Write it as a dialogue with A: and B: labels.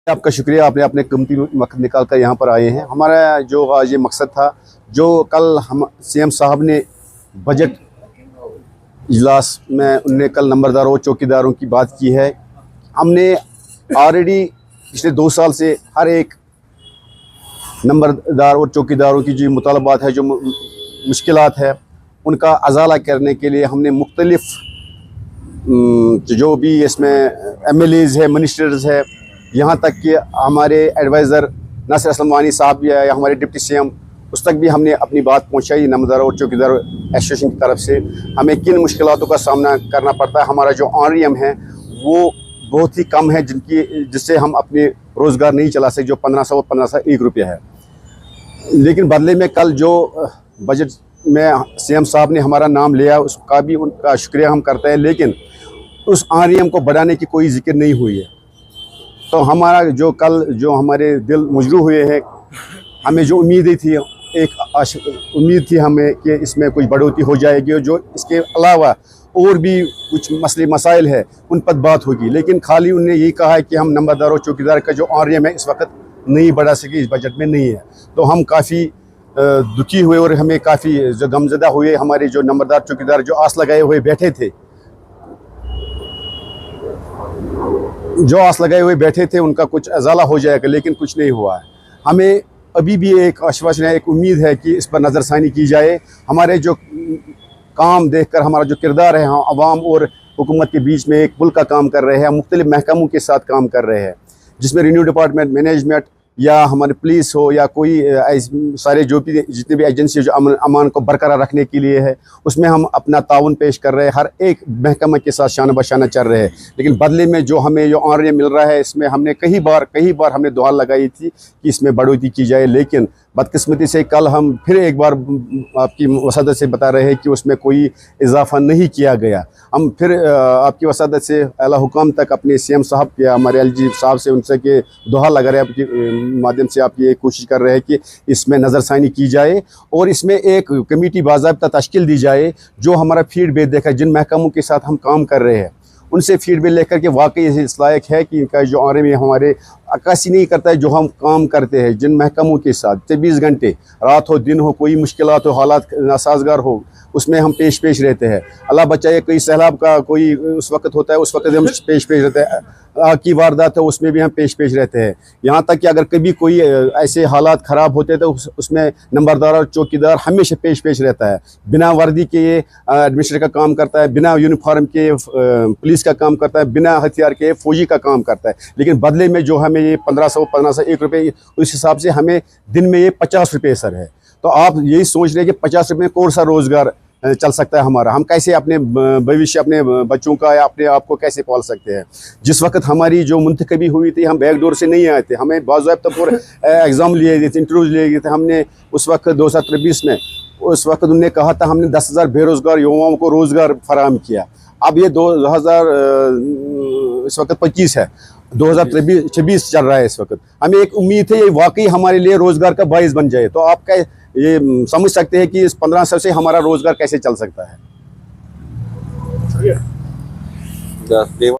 A: आपका शुक्रिया, आपने अपने कीमती वक्त निकाल कर यहाँ पर आए हैं। हमारा जो आज ये मकसद था, जो कल हम सीएम साहब ने बजट इजलास में उनने कल नंबरदारों और चौकीदारों की बात की है। हमने ऑलरेडी पिछले 2 साल से हर एक नंबरदार और चौकीदारों की जो मुतालबात है, जो मुश्किलात है, उनका अजाला करने के लिए हमने मुख्तलिफ जो भी इसमें MLAs है, मिनिस्टर्स है, यहाँ तक कि हमारे एडवाइज़र नासिर असलम वानी साहब या हमारे डिप्टी CM, उस तक भी हमने अपनी बात पहुँचाई। नंबरदार और चौकीदार एसोसिएशन की तरफ से हमें किन मुश्किलातों का सामना करना पड़ता है। हमारा जो ऑनरियम है वो बहुत ही कम है, जिससे हम अपने रोज़गार नहीं चला सकते, जो 1500 और 1501 रुपया है। लेकिन बदले में कल जो बजट में CM साहब ने हमारा नाम लिया, उसका भी उनका शुक्रिया हम करते हैं, लेकिन उस ऑनरियम को बढ़ाने की कोई जिक्र नहीं हुई है। तो हमारा जो कल जो हमारे दिल मुजरू हुए हैं, हमें जो उम्मीदें थी, एक उम्मीद थी हमें कि इसमें कुछ बढ़ोतरी हो जाएगी और जो इसके अलावा और भी कुछ मसले मसाइल है उन पर बात होगी। लेकिन खाली उन्होंने यही कहा है कि हम नंबरदार और चौकीदार का जो ऑनरियम है इस वक्त नहीं बढ़ा सके, इस बजट में नहीं है। तो हम काफ़ी दुखी हुए और हमें काफ़ी जो गमज़दा हुए। हमारे जो नंबरदार चौकीदार जो आस लगाए हुए बैठे थे, उनका कुछ अजाला हो जाएगा, लेकिन कुछ नहीं हुआ है। हमें अभी भी एक आश्वासन है, एक उम्मीद है कि इस पर नज़रसानी की जाए। हमारे जो काम देखकर हमारा जो किरदार है, हम आवाम और हुकूमत के बीच में एक पुल का काम कर रहे हैं, मुख्तलिफ महकमों के साथ काम कर रहे हैं, जिसमें रेवेन्यू डिपार्टमेंट, मैनेजमेंट या हमारे पुलिस हो या कोई सारे जो भी जितने भी एजेंसी जो अमान को बरकरार रखने के लिए है, उसमें हम अपना ताउन पेश कर रहे हैं। हर एक महकमा के साथ शाना बशाना चल रहे हैं। लेकिन बदले में जो हमें जो ऑनरियम मिल रहा है, इसमें हमने कई बार हमने दुआ लगाई थी कि इसमें बढ़ोतरी की जाए, लेकिन बदकिस्मती से कल हम फिर एक बार आपकी वसादत से बता रहे हैं कि उसमें कोई इजाफा नहीं किया गया। हम फिर आपकी वसादत से आला हुकाम तक अपने CM साहब या हमारे LG साहब से उनसे के दुआ लगा रहे हैं, आपके माध्यम से आप ये कोशिश कर रहे हैं कि इसमें नज़रसानी की जाए और इसमें एक कमेटी बाज़ाब्ता तश्कील दी जाए, जो हमारा फीडबैक देकर जिन महकमों के साथ हम काम कर रहे हैं उनसे फीडबैक लेकर के वाकई इस लायक है कि इनका जो ऑनरियम हमारे अक्कासी नहीं करता है। जो हम काम करते हैं जिन महकमों के साथ 24 घंटे, रात हो दिन हो, कोई मुश्किलात हो, हालात नासाजगार हो, उसमें हम पेश रहते हैं। अल्लाह बचाए, कोई सैलाब का कोई उस वक्त होता है, उस वक्त हम पेश रहते हैं। आग की वारदात है, उसमें भी हम पेश रहते हैं। यहाँ तक कि अगर कभी कोई ऐसे हालात ख़राब होते हैं तो उसमें नंबरदार और चौकीदार हमेशा पेश रहता है। बिना वर्दी के ये एडमिनिस्ट्रेटर का काम करता है, बिना यूनिफॉर्म के पुलिस का काम करता है, बिना हथियार के फौजी का काम करता है। लेकिन बदले में जो हमें ये 1501 रुपये, उस हिसाब से हमें दिन में ये 50 रुपये सर है। तो आप यही सोच रहे हैं कि 50 रुपये में कौन सा रोज़गार चल सकता है हमारा? हम कैसे अपने भविष्य, अपने बच्चों का या अपने आप को कैसे पाल सकते हैं? जिस वक्त हमारी जो मुंतखबी हुई थी, हम बैकडोर से नहीं आए थे, हमें बाज़ाब्ता पर एग्ज़ाम लिए गए थे, इंटरव्यूज लिए गए थे। हमने उस वक्त 2023 में, उस वक्त उन्होंने कहा था हमने 10,000 बेरोज़गार युवाओं को रोज़गार फराहम किया। अब ये 2000 इस वक्त 25 है, 2026 चल रहा है इस वक्त। हमें एक उम्मीद है ये वाकई हमारे लिए रोज़गार का बाइस बन जाए। तो आप क्या ये समझ सकते हैं कि इस 1500 से हमारा रोज़गार कैसे चल सकता है?